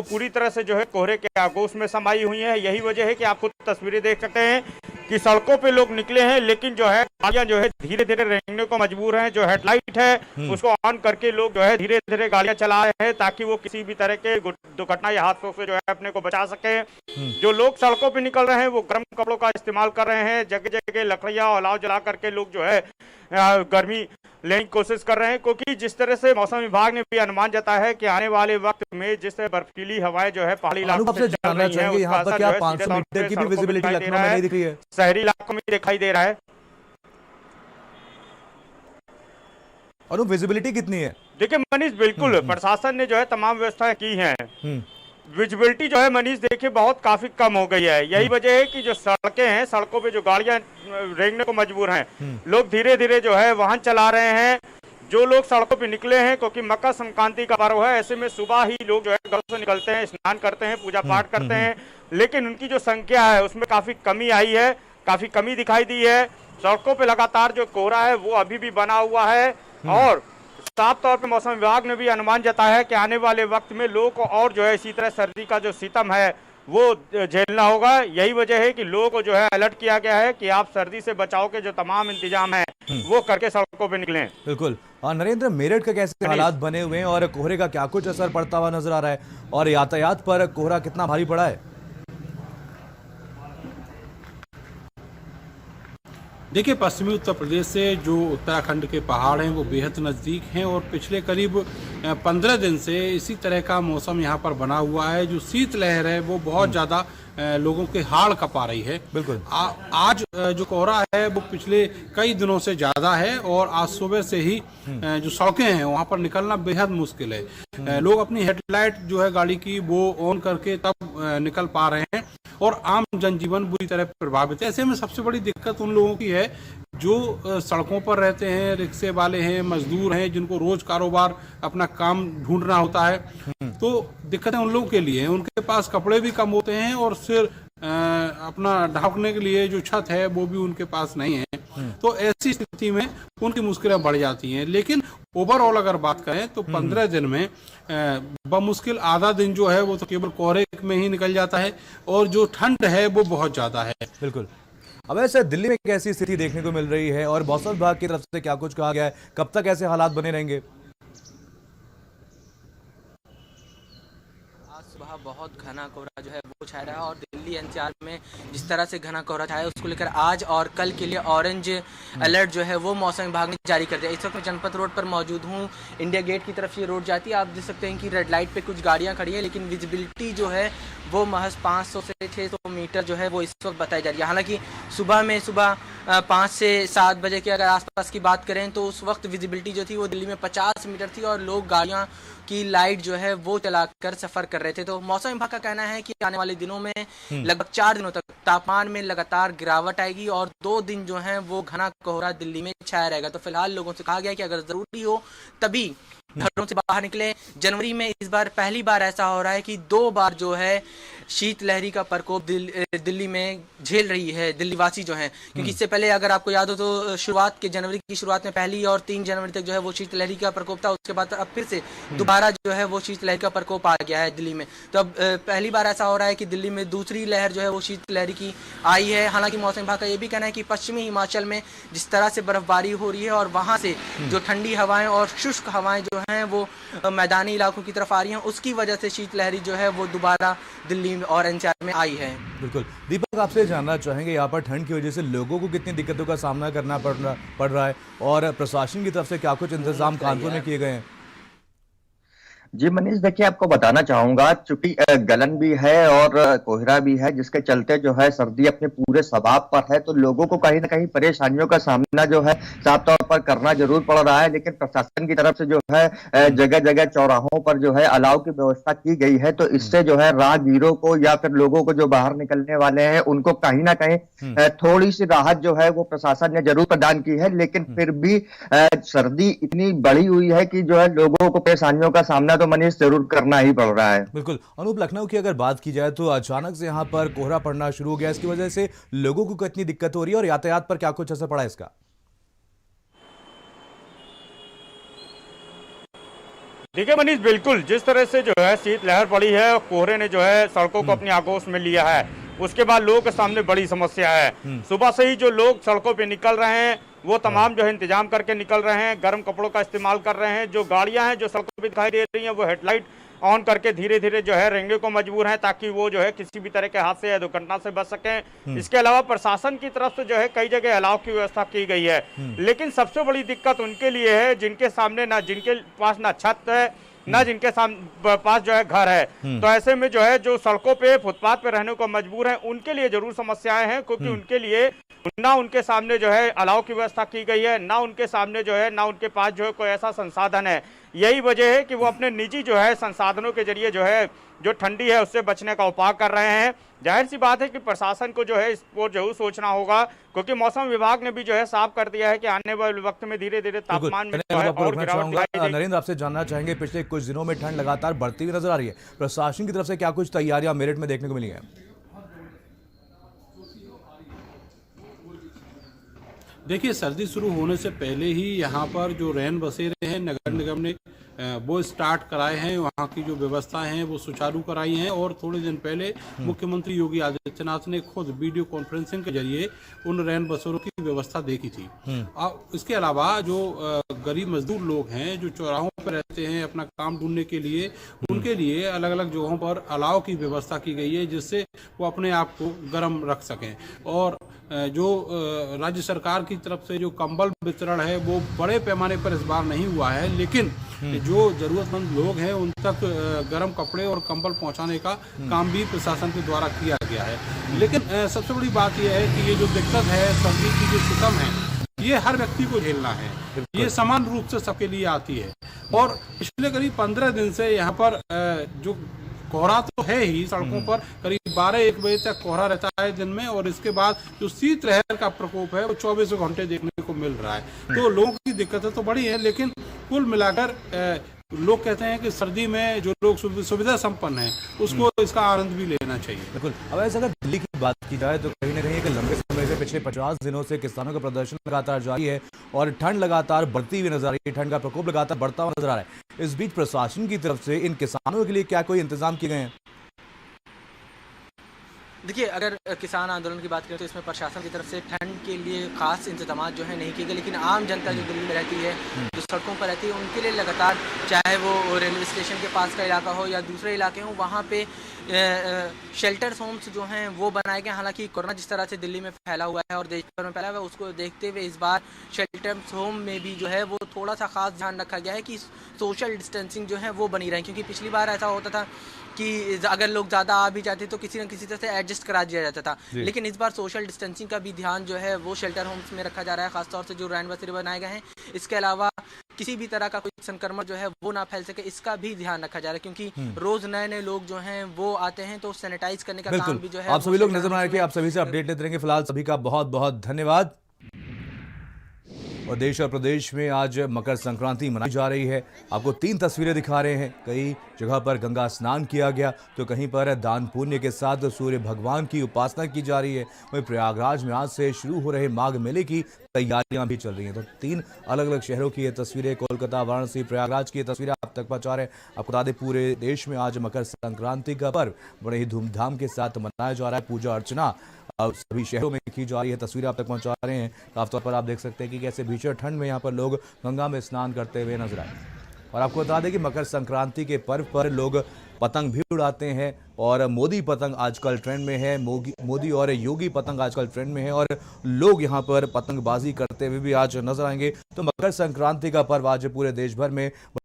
पूरी तरह से जो है कोहरे के आगोश में समाई हुई है। यही वजह है कि आप खुद तस्वीरें देख सकते हैं कि सड़कों पे लोग निकले हैं, लेकिन जो है गाड़ियां जो है धीरे धीरे रेंगने को मजबूर हैं। जो हेडलाइट है उसको ऑन करके लोग जो है धीरे धीरे गाड़ियां चला रहे हैं ताकि वो किसी भी तरह के दुर्घटना या हादसों से जो है अपने को बचा सके। जो लोग सड़कों पे निकल रहे हैं वो गर्म कपड़ों का इस्तेमाल कर रहे हैं। जगह जगह लकड़ियां और अलाव जला करके लोग जो है गर्मी लेने की कोशिश कर रहे हैं, क्योंकि जिस तरह से मौसम विभाग ने भी अनुमान जताया है कि आने वाले वक्त में जिस बर्फीली हवाएं जो है पहाड़ी इलाकों में चल रही हैं, उसका असर जो है 500 मीटर की भी विजिबिलिटी लखनऊ में नहीं दिख रही है, शहरी इलाकों में दिखाई दे रहा है। और विजिबिलिटी कितनी है? देखिए मनीष, बिल्कुल प्रशासन ने जो है तमाम व्यवस्थाएं की हैं। विजिबिलिटी जो है मनीष देखिए बहुत काफी कम हो गई है। यही वजह है कि जो सड़कें हैं, सड़कों पे जो गाड़ियां रेंगने को मजबूर हैं, लोग धीरे धीरे जो है वाहन चला रहे हैं। जो लोग सड़कों पे निकले हैं क्योंकि मकर संक्रांति का पर्व है, ऐसे में सुबह ही लोग जो है घरों से निकलते हैं, स्नान करते हैं, पूजा पाठ करते हैं, लेकिन उनकी जो संख्या है उसमें काफी कमी आई है, काफी कमी दिखाई दी है। सड़कों पे लगातार जो कोहरा है वो अभी भी बना हुआ है और साफ तौर पे मौसम विभाग ने भी अनुमान जताया है कि आने वाले वक्त में लोगों को और जो है इसी तरह सर्दी का जो सितम है वो झेलना होगा। यही वजह है कि लोगों को जो है अलर्ट किया गया है कि आप सर्दी से बचाव के जो तमाम इंतजाम है वो करके सड़कों पे निकलें। बिल्कुल। और नरेंद्र, मेरठ के कैसे हालात बने हुए हैं और कोहरे का क्या कुछ असर पड़ता हुआ नजर आ रहा है और यातायात पर कोहरा कितना भारी पड़ा है? देखिए, पश्चिमी उत्तर प्रदेश से जो उत्तराखंड के पहाड़ हैं वो बेहद नज़दीक हैं और पिछले करीब 15 दिन से इसी तरह का मौसम यहाँ पर बना हुआ है। जो शीतलहर है वो बहुत ज़्यादा लोगों के हाड़ कपा रही है। बिल्कुल। आज जो कोहरा है वो पिछले कई दिनों से ज़्यादा है और आज सुबह से ही जो सड़कें हैं वहाँ पर निकलना बेहद मुश्किल है। लोग अपनी हेडलाइट जो है गाड़ी की वो ऑन करके तब निकल पा रहे हैं और आम जनजीवन बुरी तरह प्रभावित है। ऐसे में सबसे बड़ी दिक्कत उन लोगों की है जो सड़कों पर रहते हैं, रिक्शे वाले हैं, मजदूर हैं, जिनको रोज कारोबार अपना काम ढूंढना होता है। तो दिक्कतें उन लोगों के लिए हैं। उनके पास कपड़े भी कम होते हैं और सिर अपना ढकने के लिए जो छत है वो भी उनके पास नहीं है। तो ऐसी स्थिति में उनकी मुश्किलें बढ़ जाती हैं। लेकिन ओवरऑल अगर बात करें तो 15 दिन में बमुश्किल आधा दिन जो है वो तो केवल कोहरे में ही निकल जाता है और जो ठंड है वो बहुत ज्यादा है। बिल्कुल। अब ऐसे दिल्ली में कैसी स्थिति देखने को मिल रही है और मौसम विभाग की तरफ से क्या कुछ कहा गया है? कब तक ऐसे हालात बने रहेंगे? सुबह बहुत घना कोहरा जो है वो छाया रहा और दिल्ली एनसीआर में जिस तरह से घना कोहरा छाया उसको लेकर आज और कल के लिए ऑरेंज अलर्ट जो है वो मौसम विभाग ने जारी कर दिया। इस वक्त मैं जनपथ रोड पर मौजूद हूँ। इंडिया गेट की तरफ ये रोड जाती है। आप देख सकते हैं कि रेड लाइट पे कुछ गाड़ियाँ खड़ी हैं, लेकिन विजिबिलिटी जो है वो महज 500 से 600 मीटर जो है वो इस वक्त बताई जा रही है। हालांकि सुबह 5 से 7 बजे के अगर आसपास की बात करें तो उस वक्त विजिबिलिटी जो थी वो दिल्ली में 50 मीटर थी और लोग गाड़ियाँ की लाइट जो है वो चलाकर सफर कर रहे थे। तो मौसम विभाग का कहना है कि आने वाले दिनों में लगभग 4 दिनों तक तापमान में लगातार गिरावट आएगी और 2 दिन जो है वो घना कोहरा दिल्ली में छाया रहेगा। तो फिलहाल लोगों से कहा गया कि अगर जरूरी हो तभी घरों से बाहर निकले। जनवरी में इस बार पहली बार ऐसा हो रहा है कि 2 बार जो है शीतलहरी का प्रकोप दिल्ली में झेल रही है दिल्ली वासी जो हैं, क्योंकि इससे पहले अगर आपको याद हो तो जनवरी की शुरुआत में 1 और 3 जनवरी तक जो है वो शीतलहरी का प्रकोप था। उसके बाद अब फिर से दोबारा जो है वो शीतलहरी का प्रकोप आ गया है दिल्ली में। तो अब पहली बार ऐसा हो रहा है कि दिल्ली में दूसरी लहर जो है वो शीतलहरी की आई है। हालांकि मौसम विभाग का ये भी कहना है कि पश्चिमी हिमाचल में जिस तरह से बर्फबारी हो रही है और वहां से जो ठंडी हवाएं और शुष्क हवाएं जो हैं वो मैदानी इलाकों की तरफ आ रही हैं, उसकी वजह से शीतलहरी जो है वो दोबारा दिल्ली और एनसीआर में आई है। बिल्कुल। दीपक, आपसे जानना चाहेंगे यहाँ पर ठंड की वजह से लोगों को कितनी दिक्कतों का सामना करना पड़ रहा है और प्रशासन की तरफ से क्या कुछ इंतजाम कानपुर में किए गए हैं? जी मनीष, देखिए आपको बताना चाहूंगा, चूंकि गलन भी है और कोहरा भी है, जिसके चलते जो है सर्दी अपने पूरे शबाब पर है, तो लोगों को कहीं ना कहीं परेशानियों का सामना जो है साफ तौर पर करना जरूर पड़ रहा है। लेकिन प्रशासन की तरफ से जो है जगह जगह चौराहों पर जो है अलाव की व्यवस्था की गई है, तो इससे जो है राहगीरों को या फिर लोगों को जो बाहर निकलने वाले हैं उनको कहीं ना कहीं थोड़ी सी राहत जो है वो प्रशासन ने जरूर प्रदान की है। लेकिन फिर भी सर्दी इतनी बढ़ी हुई है कि जो है लोगों को परेशानियों का सामना तो मनीष जरूर करना ही पड़ रहा है। बिल्कुल। अनूप, लखनऊ की अगर बात की जाए तो अचानक से यहाँ पर कोहरा पड़ना शुरू हो गया, इसकी वजह से लोगों को कितनी दिक्कत हो रही है और यातायात पर क्या कुछ असर पड़ा है इसका? देखिए मनीष, बिल्कुल जिस तरह से जो है शीतलहर पड़ी है और कोहरे ने जो है सड़कों को अपनी आगोश में लिया है, उसके बाद लोगों के सामने बड़ी समस्या है। सुबह से ही जो लोग सड़कों पे निकल रहे हैं वो तमाम जो है इंतजाम करके निकल रहे हैं, गर्म कपड़ों का इस्तेमाल कर रहे हैं। जो गाड़ियां हैं जो सड़कों पे दिखाई दे रही हैं वो हेडलाइट ऑन करके धीरे धीरे जो है रेंगने को मजबूर हैं ताकि वो जो है किसी भी तरह के हादसे या दुर्घटना से बच सकें। इसके अलावा प्रशासन की तरफ से जो है कई जगह अलाव की व्यवस्था की गई है, लेकिन सबसे बड़ी दिक्कत उनके लिए है जिनके सामने ना जिनके पास ना छत है ना जिनके पास जो है घर है। तो ऐसे में जो है जो सड़कों पे फुटपाथ पे रहने को मजबूर हैं उनके लिए जरूर समस्याएं हैं, क्योंकि उनके लिए ना उनके सामने जो है अलाव की व्यवस्था की गई है, ना उनके सामने जो है ना उनके पास जो है कोई ऐसा संसाधन है। यही वजह है कि वो अपने निजी जो है संसाधनों के जरिए जो है जो ठंडी है उससे बचने का उपाय कर रहे हैं। जाहिर सी बात है कि प्रशासन को जो है इस पर जरूर सोचना होगा, क्योंकि मौसम विभाग ने भी जो है साफ कर दिया है कि आने वाले वक्त में धीरे धीरे तापमान में जो है और गिरावट दिखाई देगी। नरेंद्र, आपसे जानना चाहेंगे, पिछले कुछ दिनों में ठंड लगातार बढ़ती हुई नजर आ रही है, प्रशासन की तरफ से क्या कुछ तैयारियां मेरठ में देखने को मिली है? देखिए, सर्दी शुरू होने से पहले ही यहाँ पर जो रैन बसेरे हैं नगर निगम ने वो स्टार्ट कराए हैं। वहाँ की जो व्यवस्था है वो सुचारू कराई हैं और थोड़े दिन पहले मुख्यमंत्री योगी आदित्यनाथ ने खुद वीडियो कॉन्फ्रेंसिंग के जरिए उन रैन बसेरों की व्यवस्था देखी थी। इसके अलावा जो गरीब मजदूर लोग हैं जो चौराहों पर रहते हैं अपना काम ढूंढने के लिए, उनके लिए अलग अलग जगहों पर अलाव की व्यवस्था की गई है जिससे वो अपने आप को गर्म रख सकें। और जो राज्य सरकार की तरफ से जो कंबल वितरण है वो बड़े पैमाने पर इस बार नहीं हुआ है, लेकिन जो जरूरतमंद लोग हैं उन तक गर्म कपड़े और कंबल पहुंचाने का काम भी प्रशासन के द्वारा किया गया है। लेकिन सबसे बड़ी बात यह है कि ये जो दिक्कत है, सर्दी की जो सितम है, ये हर व्यक्ति को झेलना है, ये समान रूप से सबके लिए आती है। और पिछले करीब 15 दिन से यहाँ पर जो कोहरा तो है ही, सड़कों पर करीब 12-1 बजे तक कोहरा रहता है दिन में, और इसके बाद जो शीतलहर का प्रकोप है वो 24 घंटे देखने को मिल रहा है। तो लोगों की दिक्कतें तो बड़ी हैं, लेकिन कुल मिलाकर लोग कहते हैं कि सर्दी में जो लोग सुविधा संपन्न हैं उसको इसका आनंद भी लेना चाहिए। बिल्कुल। अब ऐसे अगर दिल्ली की बात की जाए तो कहीं ना कहीं एक लंबे समय से पिछले 50 दिनों से किसानों का प्रदर्शन लगातार जारी है और ठंड लगातार बढ़ती हुई नजर आ रही है, ठंड का प्रकोप लगातार बढ़ता हुआ नजर आ रहा है। इस बीच प्रशासन की तरफ से इन किसानों के लिए क्या कोई इंतजाम किए गए हैं? देखिए, अगर किसान आंदोलन की बात करें तो इसमें प्रशासन की तरफ से ठंड के लिए खास इंतजाम जो है नहीं किए गए, लेकिन आम जनता जो दिल्ली में रहती है, जो सड़कों पर रहती है, उनके लिए लगातार, चाहे वो रेलवे स्टेशन के पास का इलाका हो या दूसरे इलाके हों, वहाँ पे शेल्टर्स होम्स जो हैं वो बनाए गए। हालांकि कोरोना जिस तरह से दिल्ली में फैला हुआ है और देश भर में फैला हुआ है, उसको देखते हुए इस बार शेल्टर्स होम में भी जो है वो थोड़ा सा खास ध्यान रखा गया है कि सोशल डिस्टेंसिंग जो है वो बनी रहे, क्योंकि पिछली बार ऐसा होता था कि अगर लोग ज़्यादा आ भी जाते तो किसी न किसी तरह से एडजस्ट करा दिया जाता था, लेकिन इस बार सोशल डिस्टेंसिंग का भी ध्यान जो है वो शेल्टर होम्स में रखा जा रहा है, खासतौर से जो रैन बसेरे बनाए गए हैं। इसके अलावा किसी भी तरह का कोई संक्रमण जो है वो ना फैल सके, इसका भी ध्यान रखा जा रहा है, क्योंकि रोज नए नए लोग जो हैं वो आते हैं, तो सैनिटाइज करने का काम भी जो है। आप सभी लोग नजर बना रखिए, आप सभी से अपडेट लेते रहेंगे। फिलहाल सभी का बहुत बहुत धन्यवाद। और देश और प्रदेश में आज मकर संक्रांति मनाई जा रही है। आपको 3 तस्वीरें दिखा रहे हैं। कई जगह पर गंगा स्नान किया गया तो कहीं पर दान पुण्य के साथ सूर्य भगवान की उपासना की जा रही है। वहीं प्रयागराज में आज से शुरू हो रहे माघ मेले की तैयारियां भी चल रही हैं। तो 3 अलग अलग शहरों की ये तस्वीरें, कोलकाता, वाराणसी, प्रयागराज की ये तस्वीरें आप तक पहुंचा रहे हैं। आपको बता दें, पूरे देश में आज मकर संक्रांति का पर्व बड़े ही धूमधाम के साथ मनाया जा रहा है। पूजा अर्चना सभी शहरों में की जा रही है। तस्वीरें आप तक पहुंचा रहे हैं। खासतौर पर आप देख सकते हैं कि कैसे भीषण ठंड में यहाँ पर लोग गंगा में स्नान करते हुए नजर आए। और आपको बता दें कि मकर संक्रांति के पर्व पर लोग पतंग भी उड़ाते हैं और मोदी पतंग आजकल ट्रेंड में है। मोदी और योगी पतंग आजकल ट्रेंड में है और लोग यहाँ पर पतंगबाजी करते हुए भी आज नजर आएंगे। तो मकर संक्रांति का पर्व आज पूरे देश भर में